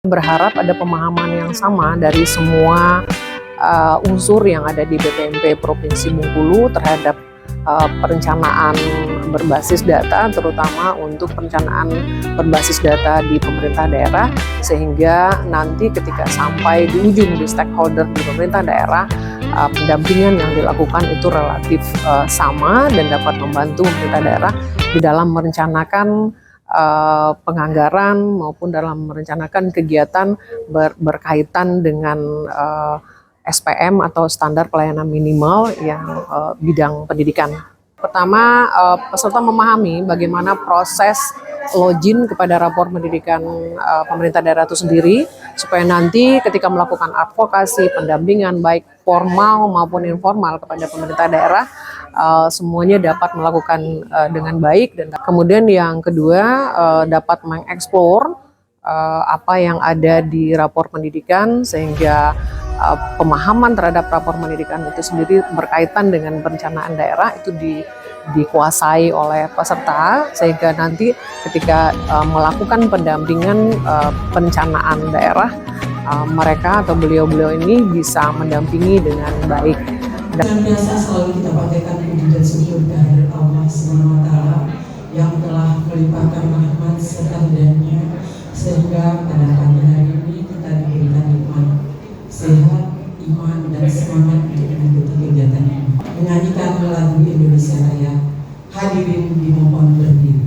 Berharap ada pemahaman yang sama dari semua unsur yang ada di BPMP Provinsi Bengkulu terhadap perencanaan berbasis data, terutama untuk perencanaan berbasis data di pemerintah daerah, sehingga nanti ketika sampai di ujung di stakeholder di pemerintah daerah, pendampingan yang dilakukan itu relatif sama dan dapat membantu pemerintah daerah di dalam merencanakan penganggaran maupun dalam merencanakan kegiatan berkaitan dengan SPM atau standar pelayanan minimal yang bidang pendidikan. Pertama, peserta memahami bagaimana proses login kepada rapor pendidikan pemerintah daerah itu sendiri, supaya nanti ketika melakukan advokasi, pendampingan baik formal maupun informal kepada pemerintah daerah, semuanya dapat melakukan dengan baik. Dan kemudian yang kedua, dapat mengeksplor apa yang ada di rapor pendidikan, sehingga pemahaman terhadap rapor pendidikan itu sendiri berkaitan dengan perencanaan daerah itu dikuasai oleh peserta, sehingga nanti ketika melakukan pendampingan perencanaan daerah, mereka atau beliau-beliau ini bisa mendampingi dengan baik. Dan biasa selalu kita panjatkan puji dan syukur kehadirat Allah SWT yang telah melimpahkan rahmat serta hidayahnya, sehingga pada pagi hari ini kita diberikan nikmat sehat, iman, dan semangat untuk mengikuti kegiatan ini. Menyanyikan lagu Indonesia Raya, hadirin dimohon berdiri.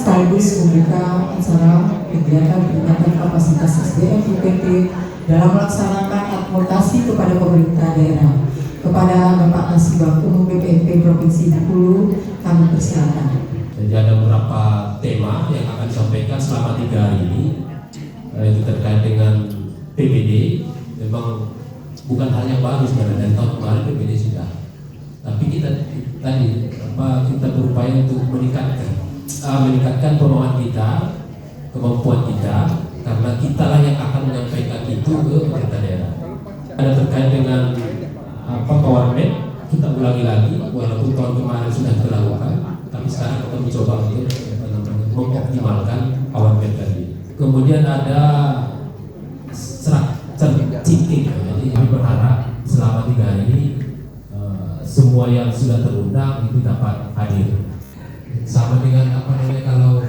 Sekaligus membuka acara kegiatan peningkatan kapasitas SDM UPT dalam melaksanakan advokasi kepada pemerintah daerah. Kepada Bapak Kasibag Umum BPMP Provinsi Bengkulu, kami persilakan. Jadi ada beberapa tema yang akan disampaikan selama 3 hari ini, itu terkait dengan PPD. Memang bukan hal yang baru sebenarnya, dari tahun kemarin PPD sudah. Tapi kita berupaya untuk meningkatkan pemahaman kita, kemampuan kita, karena kita lah yang akan menyampaikan itu ke pemerintah daerah. Ada terkait dengan Kawarmen, kita ulangi lagi, walaupun tahun kemarin sudah dilakukan, tapi sekarang kita mencoba untuk mengoptimalkan Kawarmen tadi. Kemudian ada citing, jadi kami berharap selama 3 hari ini semua yang sudah terundang itu dapat hadir. Sama dengan kalau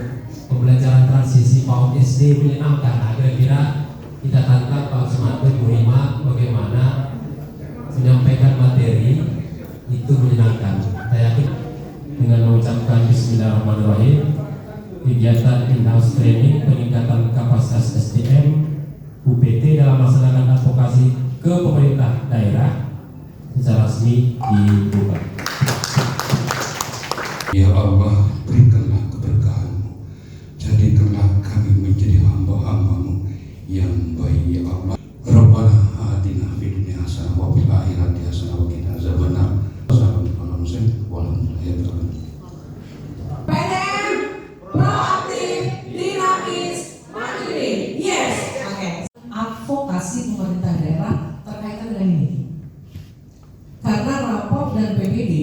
pembelajaran transisi PAUD SD menyenangkan, kira-kira kita tantang Pak Sumarto Bu Rima bagaimana menyampaikan materi itu menyenangkan. Saya yakin dengan mengucapkan Bismillahirrahmanirrahim, kegiatan in-house training peningkatan kapasitas SDM UPT dalam melaksanakan advokasi ke pemerintah daerah secara resmi dibuka. Ya Allah, berikanlah keberkahan-Mu, jadikanlah kami menjadi hamba-hamba-Mu yang baik, ya Allah. Rabbana atina fid dunya hasanah wa fil akhirati hasanah wa qina azabannar. PDM proaktif, dinamis, mandiri. Yes. Oke. Advokasi pemerintah daerah terkaitan dengan ini. Karena rapor dan PPD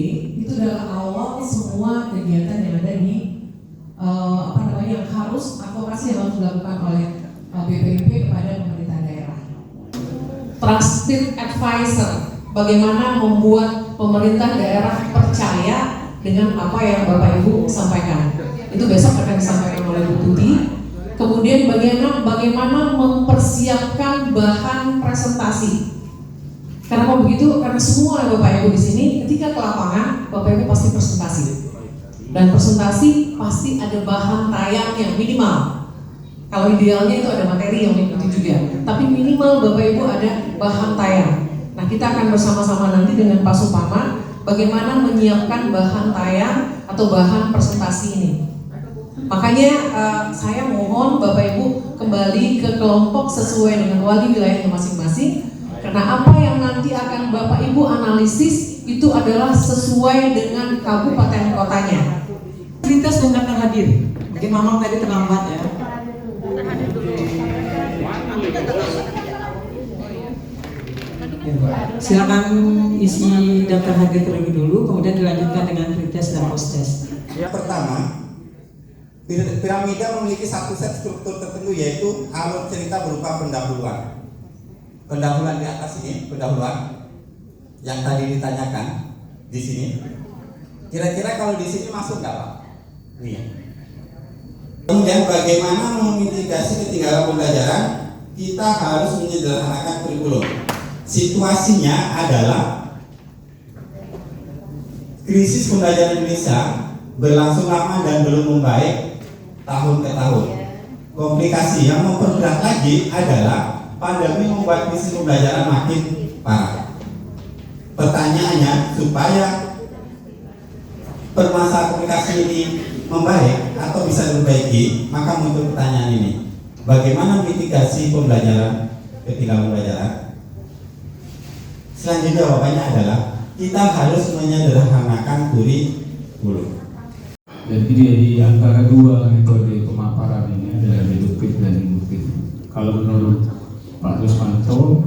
itu adalah awal semua kegiatan yang ada di yang harus advokasi yang harus dilakukan oleh BPMP kepada pemerintah daerah. Trusted advisor, bagaimana membuat pemerintah daerah percaya dengan apa yang Bapak Ibu sampaikan. Itu besok akan disampaikan oleh Bu Tuti. Kemudian bagaimana mempersiapkan bahan presentasi. Kenapa begitu? Karena semua Bapak Ibu di sini ketika ke lapangan, Bapak Ibu pasti presentasi. Dan presentasi pasti ada bahan tayang yang minimal. Kalau idealnya itu ada materi yang mengikuti juga. Tapi minimal Bapak Ibu ada bahan tayang. Nah, kita akan bersama-sama nanti dengan Pak Supama bagaimana menyiapkan bahan tayang atau bahan presentasi ini. Makanya saya mohon Bapak Ibu kembali ke kelompok sesuai dengan wali wilayahnya masing-masing. Karena apa yang nanti akan Bapak Ibu analisis itu adalah sesuai dengan kabupaten kotanya. Lintas dan akan hadir. Mungkin Mamang tadi terlambat ya. Silakan isi daftar hadir terlebih dulu, kemudian dilanjutkan dengan pretest dan post-test. Yang pertama, piramida memiliki satu set struktur tertentu, yaitu alur cerita berupa pendahuluan. Pendahuluan di atas ini, pendahuluan yang tadi ditanyakan di sini. Kira-kira kalau di sini masuk nggak Pak? Iya. Kemudian bagaimana memitigasi ketinggalan pembelajaran? Kita harus menyederhanakan kurikulum. Situasinya adalah krisis pembelajaran Indonesia berlangsung lama dan belum membaik tahun ke tahun. Komplikasi yang memperberat lagi adalah pandemi membuat krisis pembelajaran makin parah. Pertanyaannya, supaya permasalahan komplikasi ini membaik atau bisa diperbaiki, maka muncul pertanyaan ini: bagaimana mitigasi pembelajaran ketinggalan pembelajaran? Selanjutnya jawabannya adalah kita harus menyederhanakan kurikulum. Jadi di antara dua metode pemaparan ini adalah deduktif dan induktif. Kalau menurut Pak Rusmanto,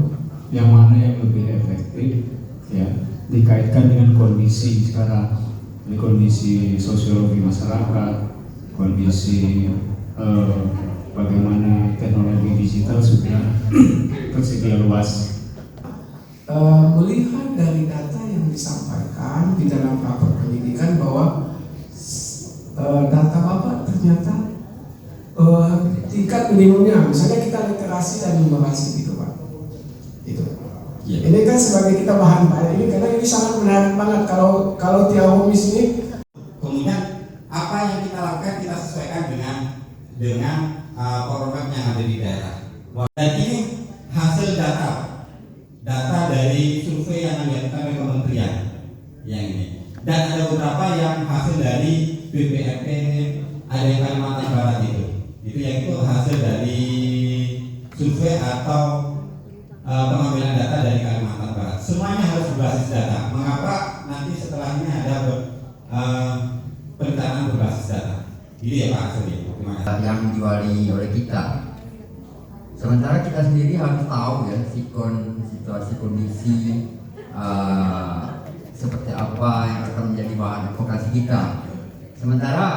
yang mana yang lebih efektif? Ya, dikaitkan dengan kondisi sekarang, ini kondisi sosiologi masyarakat, kondisi bagaimana teknologi digital sudah tersedia luas. Melihat dari data yang disampaikan di dalam rapor pendidikan bahwa data Bapak ternyata tingkat minimumnya, misalnya kita literasi dan numerasi gitu Pak. Itu. Yeah. Ini kan sebagai kita bahan ini karena ini sangat menarik banget kalau Tiahomis ini. Kemudian apa yang kita lakukan, kita sesuaikan dengan program yang ada di daerah. Dan ini hasil data dari survei yang dilakukan oleh kementerian yang ini. Dan ada beberapa yang hasil dari BPMP, ada yang Kalimantan Barat itu yang itu hasil dari survei atau pengambilan data dari Kalimantan Barat. Semuanya harus berbasis data. Mengapa nanti setelah ini ada perencanaan berbasis data? Ini ya Pak Asri. Yang diwali oleh kita. Sementara kita sendiri harus tahu ya situasi kondisi seperti apa yang akan menjadi bahan advokasi kita. Sementara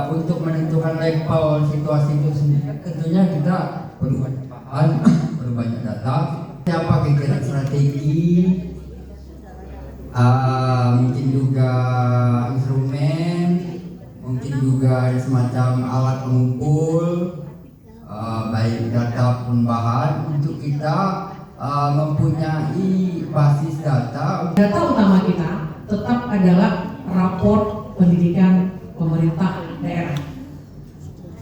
untuk menentukan level situasi itu sendiri tentunya kita perlu bahan, perlu banyak data. Siapa kira-kira strategi, mungkin juga instrumen, mungkin juga ada semacam alat pengumpul, baik data pun bahan untuk kita mempunyai basis data. Data utama kita tetap adalah rapor pendidikan pemerintah daerah.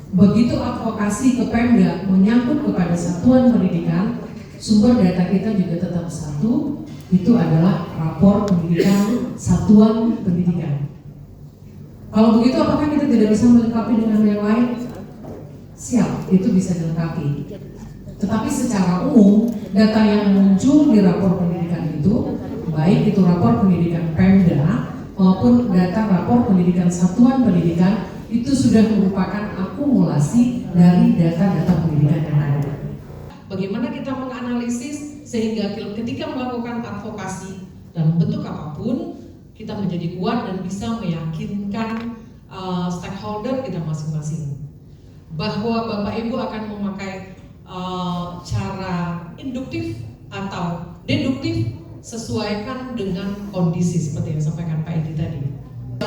Begitu advokasi ke Pemda menyangkut kepada satuan pendidikan, sumber data kita juga tetap satu, itu adalah rapor pendidikan satuan pendidikan. Kalau begitu apakah kita tidak bisa melengkapi dengan yang lain? Siap, itu bisa dilengkapi. Tetapi secara umum, data yang muncul di rapor pendidikan itu, baik itu rapor pendidikan Pemda maupun data rapor pendidikan satuan pendidikan, itu sudah merupakan akumulasi dari data-data pendidikan yang ada. Bagaimana kita menganalisis sehingga ketika melakukan advokasi dalam bentuk apapun, kita menjadi kuat dan bisa meyakinkan stakeholder kita masing-masing bahwa Bapak Ibu akan memakai cara induktif atau deduktif sesuaikan dengan kondisi seperti yang disampaikan Pak Edi tadi.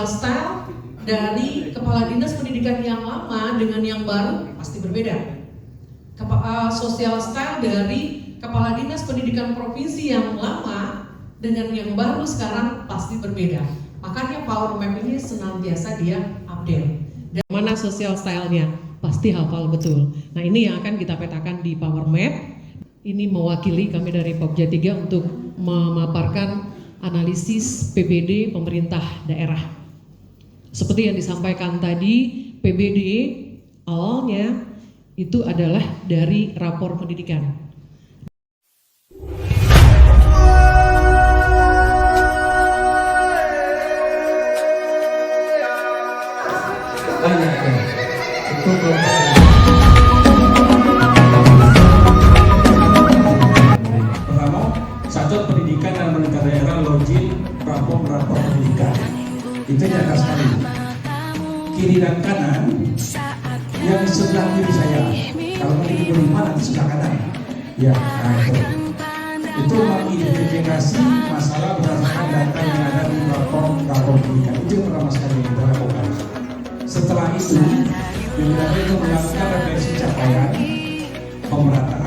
Style dari Kepala Dinas Pendidikan yang lama dengan yang baru pasti berbeda. Sosial style dari Kepala Dinas Pendidikan Provinsi yang lama dengan yang baru sekarang pasti berbeda. Makanya Power Map ini senantiasa dia update. Dan mana sosial style-nya? Pasti hafal betul. Nah ini yang akan kita petakan di Power Map. Ini mewakili kami dari Pokja 3 untuk memaparkan analisis PPD pemerintah daerah. Seperti yang disampaikan tadi, PBD awalnya itu adalah dari rapor pendidikan. Pertama, Satuan Pendidikan dan Pemerintah Daerah login rapor pendidikan. Itu nyata sekali. Kiri dan kanan, yang sebelah kiri saya, kalau ini berlima nanti sebelah kanan. Ya, nah itu mengidentifikasi masalah berdasarkan data yang ada di rapor pendidikan. Itu yang pertama sekali yang kita lakukan. Setelah itu, BPDP itu melakukan refleksi capaian pemerataan.